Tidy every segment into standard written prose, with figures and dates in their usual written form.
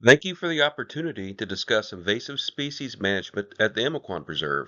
Thank you for the opportunity to discuss invasive species management at the Emiquon Preserve.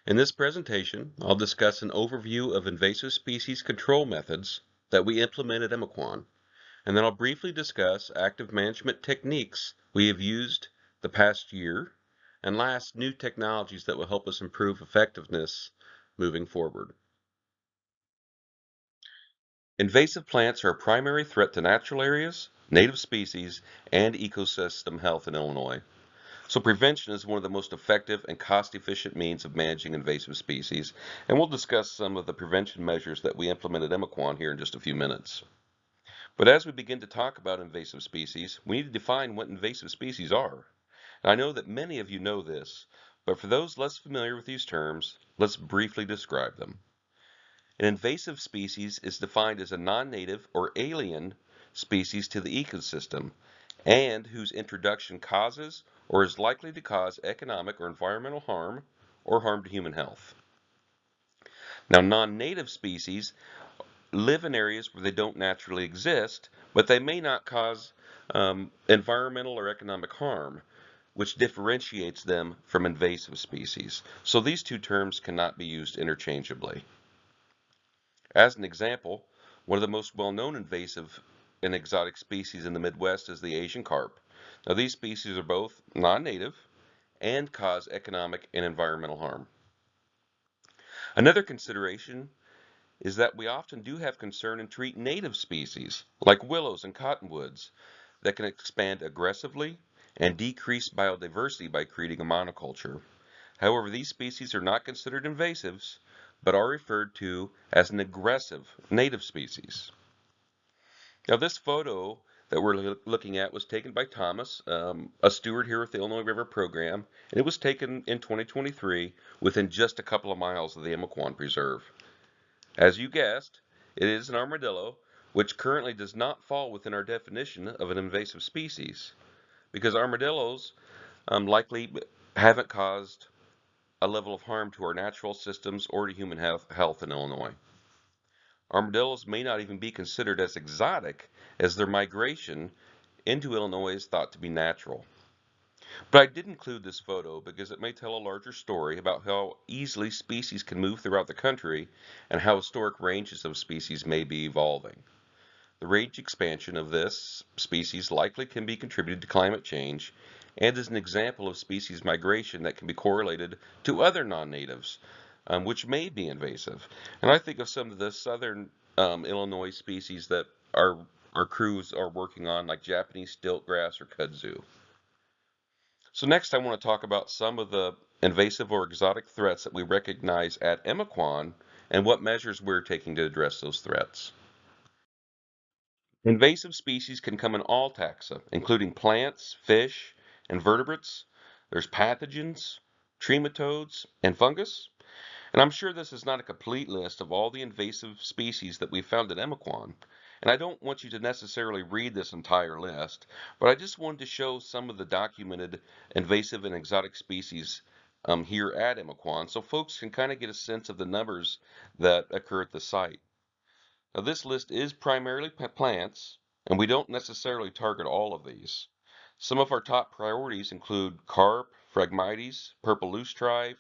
In this presentation, I'll discuss an overview of invasive species control methods that we implement at Emiquon, and then I'll briefly discuss active management techniques we have used the past year, and last, new technologies that will help us improve effectiveness moving forward. Invasive plants are a primary threat to natural areas, native species, and ecosystem health in Illinois. So prevention is one of the most effective and cost-efficient means of managing invasive species, and we'll discuss some of the prevention measures that we implement at Emiquon here in just a few minutes. But as we begin to talk about invasive species, we need to define what invasive species are. And I know that many of you know this, but for those less familiar with these terms, let's briefly describe them. An invasive species is defined as a non-native or alien species to the ecosystem and whose introduction causes or is likely to cause economic or environmental harm or harm to human health. Now, non-native species live in areas where they don't naturally exist, but they may not cause environmental or economic harm, which differentiates them from invasive species. So these two terms cannot be used interchangeably. As an example, one of the most well-known invasive and exotic species in the Midwest is the Asian carp. Now, these species are both non-native and cause economic and environmental harm. Another consideration is that we often do have concern and treat native species, like willows and cottonwoods, that can expand aggressively and decrease biodiversity by creating a monoculture. However, these species are not considered invasives, but are referred to as an aggressive native species. Now, this photo that we're looking at was taken by Thomas, a steward here with the Illinois River Program, and it was taken in 2023 within just a couple of miles of the Emiquon Preserve. As you guessed, it is an armadillo, which currently does not fall within our definition of an invasive species, because armadillos likely haven't caused a level of harm to our natural systems or to human health in Illinois. Armadillos may not even be considered as exotic, as their migration into Illinois is thought to be natural. But I did include this photo because it may tell a larger story about how easily species can move throughout the country and how historic ranges of species may be evolving. The range expansion of this species likely can be contributed to climate change and is an example of species migration that can be correlated to other non-natives, which may be invasive. And I think of some of the southern Illinois species that our crews are working on, like Japanese stiltgrass or kudzu. So next I want to talk about some of the invasive or exotic threats that we recognize at Emiquon and what measures we're taking to address those threats. Invasive species can come in all taxa, including plants, fish, and vertebrates. There's pathogens, trematodes, and fungus. And I'm sure this is not a complete list of all the invasive species that we found at Emiquon. And I don't want you to necessarily read this entire list, but I just wanted to show some of the documented invasive and exotic species here at Emiquon so folks can kind of get a sense of the numbers that occur at the site. Now, this list is primarily plants, and we don't necessarily target all of these. Some of our top priorities include carp, Phragmites, purple loosestrife,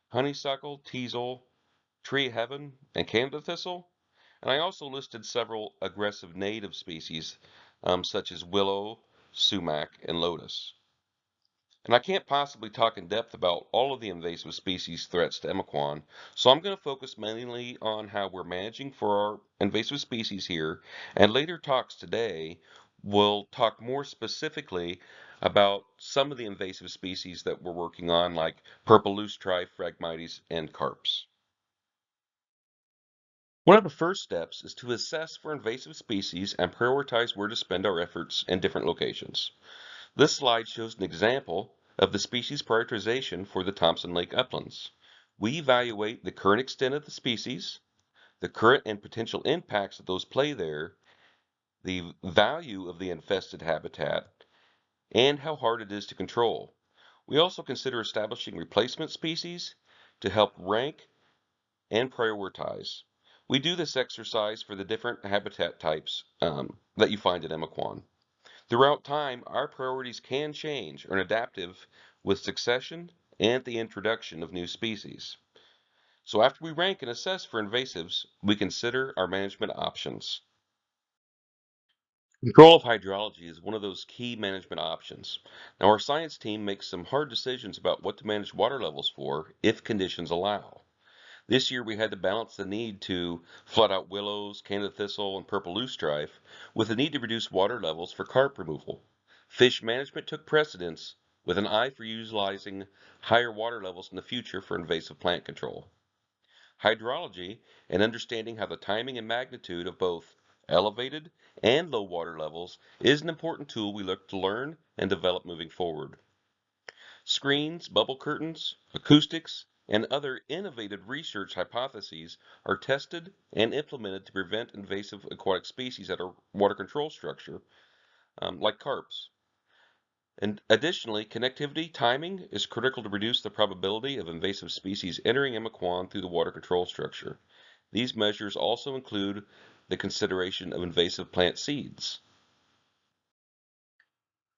honeysuckle, teasel, tree heaven, and Canada thistle. And I also listed several aggressive native species, such as willow, sumac, and lotus. And I can't possibly talk in depth about all of the invasive species threats to Emiquon, so I'm going to focus mainly on how we're managing for our invasive species here, and later talks today will talk more specifically about some of the invasive species that we're working on, like purple loosestrife, Phragmites, and carps. One of the first steps is to assess for invasive species and prioritize where to spend our efforts in different locations. This slide shows an example of the species prioritization for the Thompson Lake uplands. We evaluate the current extent of the species, the current and potential impacts that those play there, the value of the infested habitat, and how hard it is to control. We also consider establishing replacement species to help rank and prioritize. We do this exercise for the different habitat types that you find at Emiquon. Throughout time, our priorities can change or adaptive with succession and the introduction of new species. So after we rank and assess for invasives, we consider our management options. Control of hydrology is one of those key management options. Now, our science team makes some hard decisions about what to manage water levels for if conditions allow. This year we had to balance the need to flood out willows, Canada thistle, and purple loosestrife with the need to reduce water levels for carp removal. Fish management took precedence with an eye for utilizing higher water levels in the future for invasive plant control. Hydrology and understanding how the timing and magnitude of both elevated and low water levels is an important tool we look to learn and develop moving forward. Screens, bubble curtains, acoustics, and other innovative research hypotheses are tested and implemented to prevent invasive aquatic species at our water control structure, like carps. And additionally, connectivity timing is critical to reduce the probability of invasive species entering Emiquon through the water control structure. These measures also include the consideration of invasive plant seeds.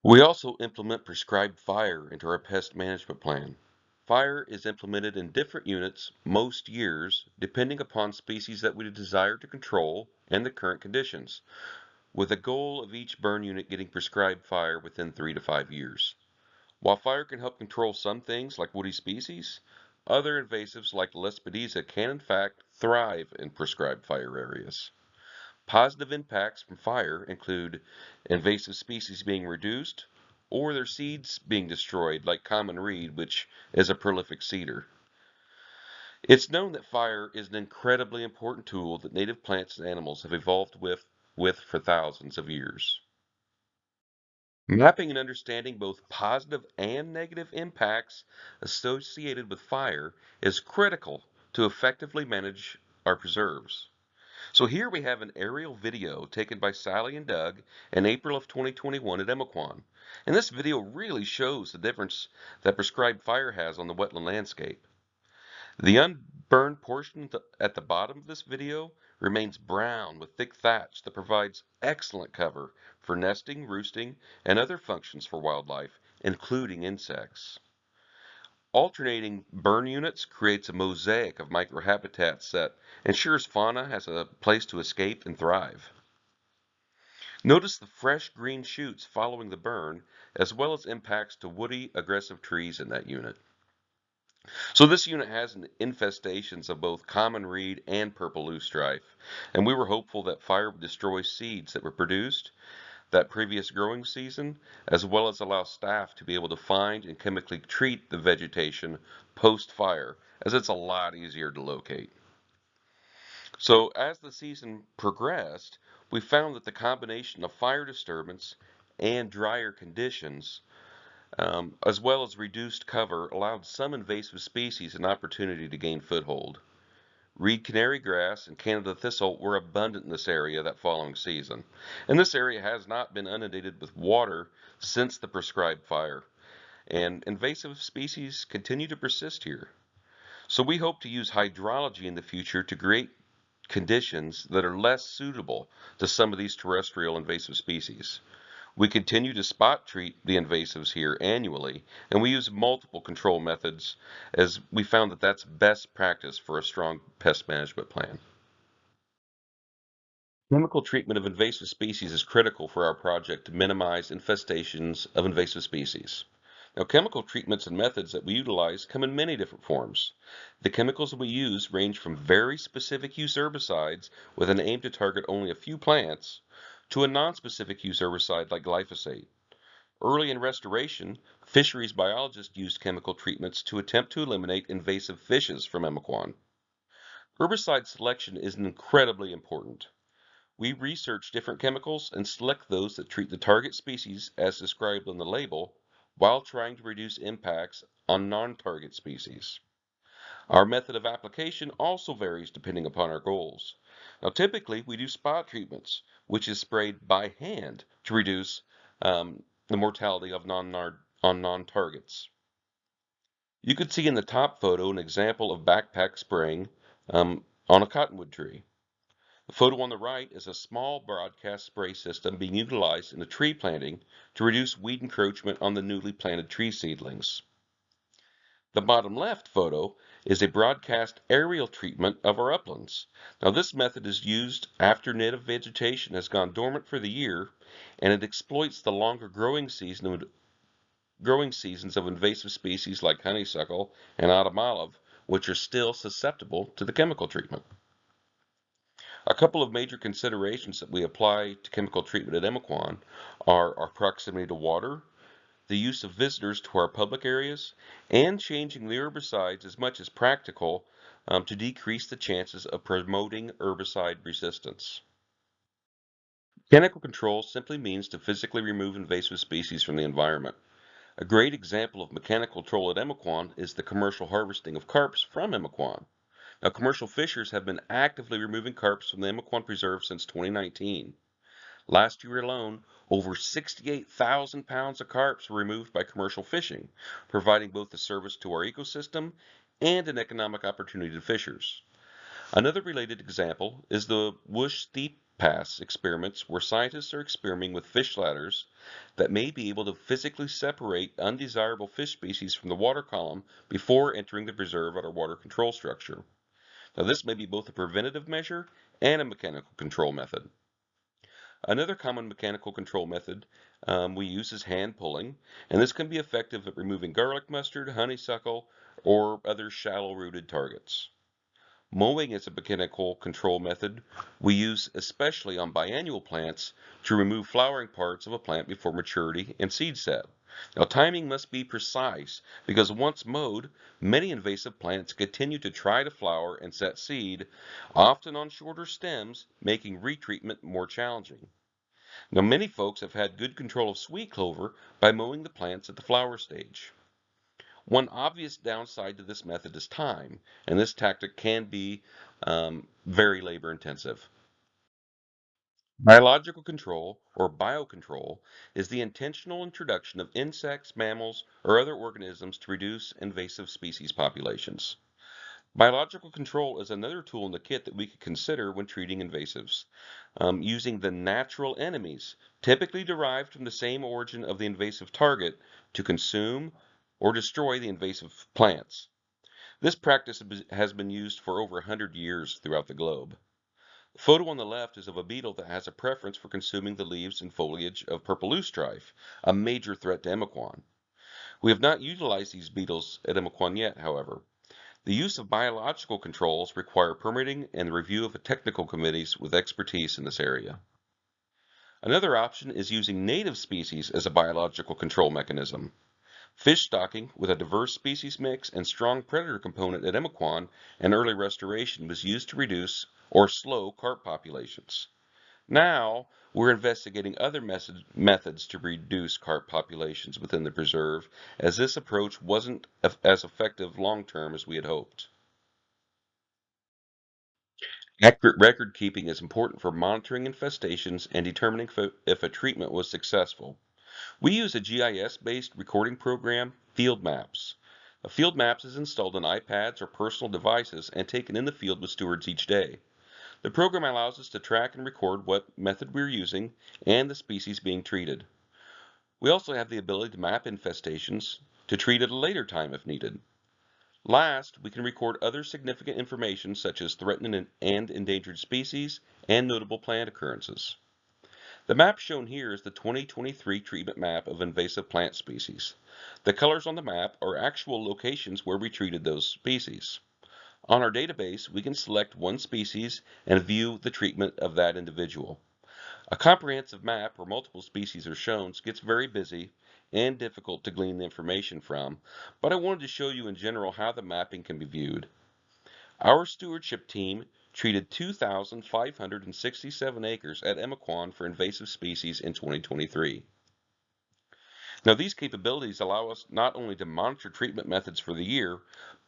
We also implement prescribed fire into our pest management plan. Fire is implemented in different units most years, depending upon species that we desire to control and the current conditions, with a goal of each burn unit getting prescribed fire within 3 to 5 years. While fire can help control some things like woody species, other invasives like Lespedeza can in fact thrive in prescribed fire areas. Positive impacts from fire include invasive species being reduced or their seeds being destroyed, like common reed, which is a prolific seeder. It's known that fire is an incredibly important tool that native plants and animals have evolved with for thousands of years. Mapping and understanding both positive and negative impacts associated with fire is critical to effectively manage our preserves. So here we have an aerial video taken by Sally and Doug in April of 2021 at Emiquon. And this video really shows the difference that prescribed fire has on the wetland landscape. The unburned portion at the bottom of this video remains brown with thick thatch that provides excellent cover for nesting, roosting, and other functions for wildlife, including insects. Alternating burn units creates a mosaic of microhabitats that ensures fauna has a place to escape and thrive. Notice the fresh green shoots following the burn, as well as impacts to woody, aggressive trees in that unit. So this unit has infestations of both common reed and purple loosestrife, and we were hopeful that fire would destroy seeds that were produced that previous growing season, as well as allow staff to be able to find and chemically treat the vegetation post-fire, as it's a lot easier to locate. So as the season progressed, we found that the combination of fire disturbance and drier conditions, as well as reduced cover, allowed some invasive species an opportunity to gain foothold. Reed canary grass and Canada thistle were abundant in this area that following season, and this area has not been inundated with water since the prescribed fire, and invasive species continue to persist here. So we hope to use hydrology in the future to create conditions that are less suitable to some of these terrestrial invasive species. We continue to spot treat the invasives here annually, and we use multiple control methods as we found that that's best practice for a strong pest management plan. Chemical treatment of invasive species is critical for our project to minimize infestations of invasive species. Now, chemical treatments and methods that we utilize come in many different forms. The chemicals that we use range from very specific use herbicides with an aim to target only a few plants to a non-specific use herbicide like glyphosate. Early in restoration, fisheries biologists used chemical treatments to attempt to eliminate invasive fishes from Emiquon. Herbicide selection is incredibly important. We research different chemicals and select those that treat the target species as described on the label while trying to reduce impacts on non-target species. Our method of application also varies depending upon our goals. Now, typically, we do spot treatments, which is sprayed by hand to reduce the mortality of non-targets. You could see in the top photo an example of backpack spraying on a cottonwood tree. The photo on the right is a small broadcast spray system being utilized in a tree planting to reduce weed encroachment on the newly planted tree seedlings. The bottom left photo is a broadcast aerial treatment of our uplands. Now this method is used after native vegetation has gone dormant for the year, and it exploits the longer growing seasons of invasive species like honeysuckle and autumn olive, which are still susceptible to the chemical treatment. A couple of major considerations that we apply to chemical treatment at Emiquon are our proximity to water, the use of visitors to our public areas, and changing the herbicides as much as practical to decrease the chances of promoting herbicide resistance. Mechanical control simply means to physically remove invasive species from the environment. A great example of mechanical control at Emiquon is the commercial harvesting of carps from Emiquon. Now, commercial fishers have been actively removing carps from the Emiquon Preserve since 2019. Last year alone, over 68,000 pounds of carps were removed by commercial fishing, providing both a service to our ecosystem and an economic opportunity to fishers. Another related example is the Whoosh Steep Pass experiments, where scientists are experimenting with fish ladders that may be able to physically separate undesirable fish species from the water column before entering the preserve at our water control structure. Now, this may be both a preventative measure and a mechanical control method. Another common mechanical control method we use is hand pulling, and this can be effective at removing garlic mustard, honeysuckle, or other shallow-rooted targets. Mowing is a mechanical control method we use especially on biennial plants to remove flowering parts of a plant before maturity and seed set. Now, timing must be precise because once mowed, many invasive plants continue to try to flower and set seed, often on shorter stems, making retreatment more challenging. Now, many folks have had good control of sweet clover by mowing the plants at the flower stage. One obvious downside to this method is time, and this tactic can be very labor intensive. Biological control, or biocontrol, is the intentional introduction of insects, mammals, or other organisms to reduce invasive species populations. Biological control is another tool in the kit that we could consider when treating invasives, using the natural enemies, typically derived from the same origin of the invasive target, to consume or destroy the invasive plants. This practice has been used for over 100 years throughout the globe. The photo on the left is of a beetle that has a preference for consuming the leaves and foliage of purple loosestrife, a major threat to Emiquon. We have not utilized these beetles at Emiquon yet, however. The use of biological controls require permitting and the review of technical committees with expertise in this area. Another option is using native species as a biological control mechanism. Fish stocking with a diverse species mix and strong predator component at Emiquon and early restoration was used to reduce or slow carp populations. Now, we're investigating other methods to reduce carp populations within the preserve, as this approach wasn't as effective long-term as we had hoped. Accurate record keeping is important for monitoring infestations and determining if a treatment was successful. We use a GIS-based recording program, Field Maps. Field Maps is installed on iPads or personal devices and taken in the field with stewards each day. The program allows us to track and record what method we're using and the species being treated. We also have the ability to map infestations to treat at a later time if needed. Last, we can record other significant information such as threatened and endangered species and notable plant occurrences. The map shown here is the 2023 treatment map of invasive plant species. The colors on the map are actual locations where we treated those species. On our database, we can select one species and view the treatment of that individual. A comprehensive map where multiple species are shown gets very busy and difficult to glean the information from, but I wanted to show you in general how the mapping can be viewed. Our stewardship team treated 2,567 acres at Emiquon for invasive species in 2023. Now, these capabilities allow us not only to monitor treatment methods for the year,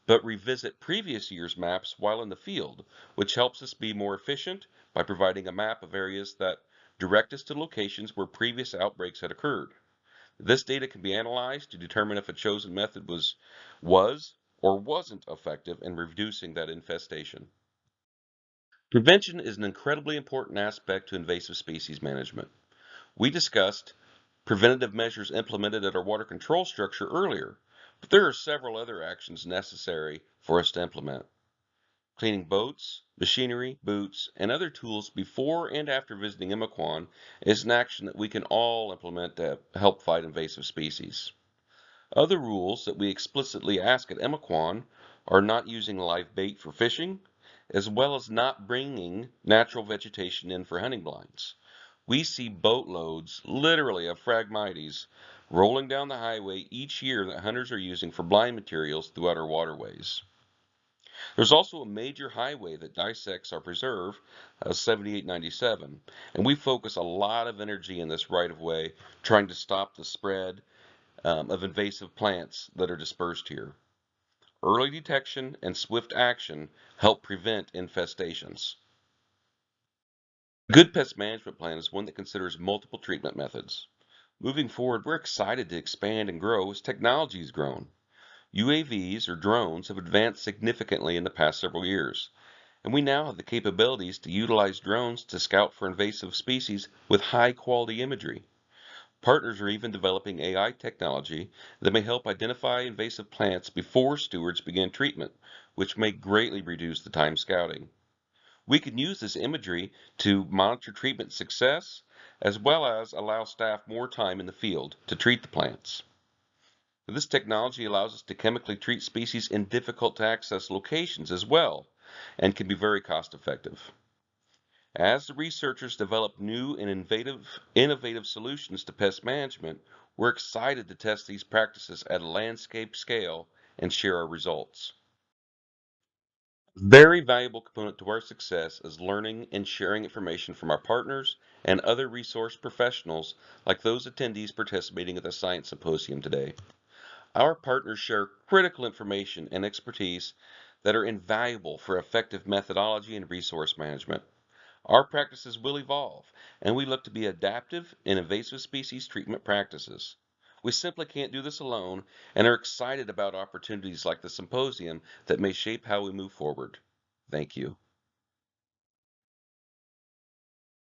but revisit previous year's maps while in the field, which helps us be more efficient by providing a map of areas that direct us to locations where previous outbreaks had occurred. This data can be analyzed to determine if a chosen method was or wasn't effective in reducing that infestation. Prevention is an incredibly important aspect to invasive species management. We discussed preventative measures implemented at our water control structure earlier, but there are several other actions necessary for us to implement. Cleaning boats, machinery, boots, and other tools before and after visiting Emiquon is an action that we can all implement to help fight invasive species. Other rules that we explicitly ask at Emiquon are not using live bait for fishing, as well as not bringing natural vegetation in for hunting blinds. We see boatloads, literally, of Phragmites rolling down the highway each year that hunters are using for blind materials throughout our waterways. There's also a major highway that dissects our preserve, 7897, and we focus a lot of energy in this right-of-way trying to stop the spread of invasive plants that are dispersed here. Early detection and swift action help prevent infestations. A good pest management plan is one that considers multiple treatment methods. Moving forward, we're excited to expand and grow as technology has grown. UAVs or drones have advanced significantly in the past several years, and we now have the capabilities to utilize drones to scout for invasive species with high quality imagery. Partners are even developing AI technology that may help identify invasive plants before stewards begin treatment, which may greatly reduce the time scouting. We can use this imagery to monitor treatment success, as well as allow staff more time in the field to treat the plants. This technology allows us to chemically treat species in difficult to access locations as well, and can be very cost effective. As the researchers develop new and innovative solutions to pest management, we're excited to test these practices at a landscape scale and share our results. Very valuable component to our success is learning and sharing information from our partners and other resource professionals like those attendees participating at the Science Symposium today. Our partners share critical information and expertise that are invaluable for effective methodology and resource management. Our practices will evolve, and we look to be adaptive in invasive species treatment practices. We simply can't do this alone and are excited about opportunities like the symposium that may shape how we move forward. Thank you.